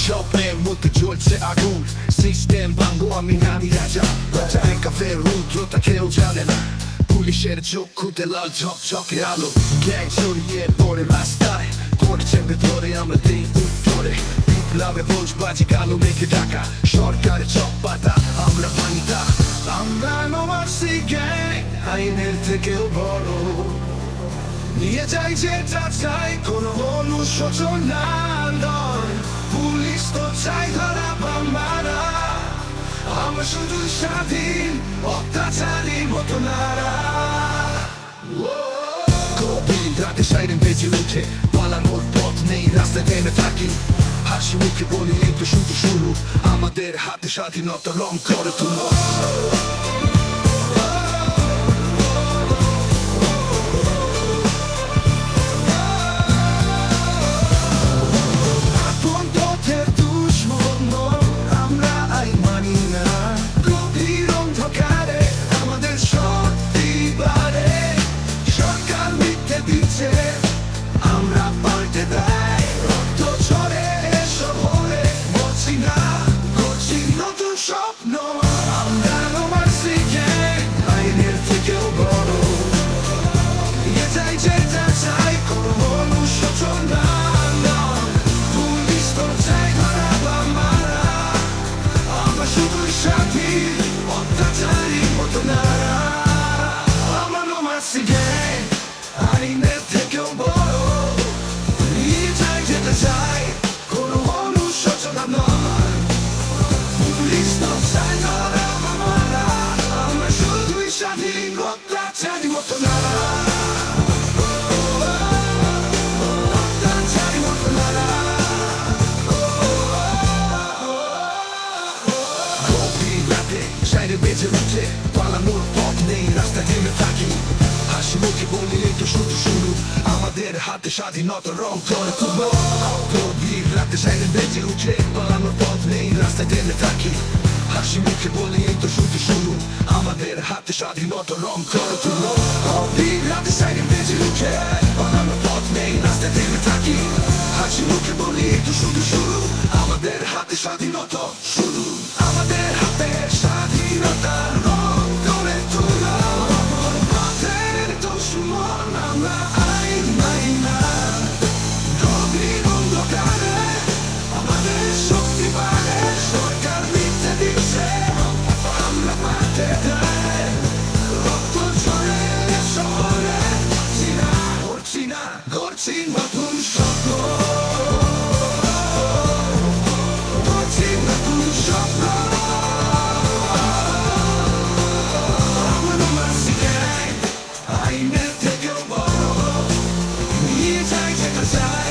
স্বপ্নের মধ্যে জ্বলছে আগুন, সিস্টেম ভাঙবো আমি নামি রাজা। কাফের রুদ্রতা কেউ জানে না, পুলিশের চক্ষুতে লাল ঝকঝকে আলো। গ্যাং ছড়িয়ে পড়ে রাস্তায়, করছে ভেতরে আমরা দিন উত্তরে। বিপ্লবে ভোজবাজি কালো মেঘে ঢাকা, সরকারের চক পাতা আমরা ভাঙিতা। আমরা নোমার্সি গ্যাং, আইনের থেকেও বড়, নিয়ে যাই যেটা চাই, কোনো অনুশোচনা নয়। পুলিশ তো চাই ধরা বা মারা, আমরা শুধু স্বাধীন, অত্যাচারীর মতো নারা। গভীর রাতে সাইরেন বেজে ওঠে, পালানোর পথ নেই, রাস্তায় থেমে থাকি। হাসি মুখে বলি এই তো শুধু শুরু, আমাদের হাতে স্বাধীনতা রং করে তুলো। আমরা পাল্টে দেয় রক্ত ঝরে শহরে, বলছি না করছি নতুন স্বপ্ন। আমরা নোমার্সি গ্যাং, আইনের থেকেও বড়, নিয়ে যাই যেটা চাই, কোনো অনুশোচনা নয়। পুলিশ তো চাই ধরা বা মারা, আমরা শুধু স্বাধীন, অত্যাচারীর মতো নারা। আমরা নোমার্সি গ্যাং, আইনের থেকেও বড়, নিয়ে যাই যেতে চাই, কোনো অনুশোচনা নয়। পুলিশ তো চাই ধরা বা মারা, আমরা শুধুই স্বাধীন, অত্যাচারীর মতো নারা। অত্যাচারীর মতো নারা। গভীর রাতে সাইরেন বেজে ওঠে, পালানোর পথ নেই, রাস্তায় থেমে থাকি। হাসি মুখে বলি এই তো শুধু শুরু, আমাদের হাতে স্বাধীনতা রং করে তুলো। গভীর রাতে সাইরেন বেজে উঠে, পালানোর পথ নেই, রাস্তায় থেমে থাকি। হাসি মুখে বলি এই তো শুধু শুরু, আমাদের হাতে স্বাধীনতা রং করে তুলো। গভীর রাতে সাইরেন বেজে উঠে, পালানোর পথ নেই, রাস্তায় থেমে থাকি। হাসি মুখে বলি এই তো শুধু শুরু, আমাদের হাতে স্বাধীনতা শুরু, আমাদের হাতে স্বাধীনতা রং করে তুলো। আমরা আইন মানি না, গভীর অন্ধকারে আমাদের শক্তি বাড়ে। সরকার মিথ্যে দিচ্ছে, আমরা পাল্টে দেয় রক্ত ঝরে শহরে। করছি না করছি নতুন স্বপ্ন, করছি নতুন স্বপ্ন। আমরা নোমার্সি গ্যাং, আইনের থেকেও বড়, নিয়ে যাই যেতে চাই,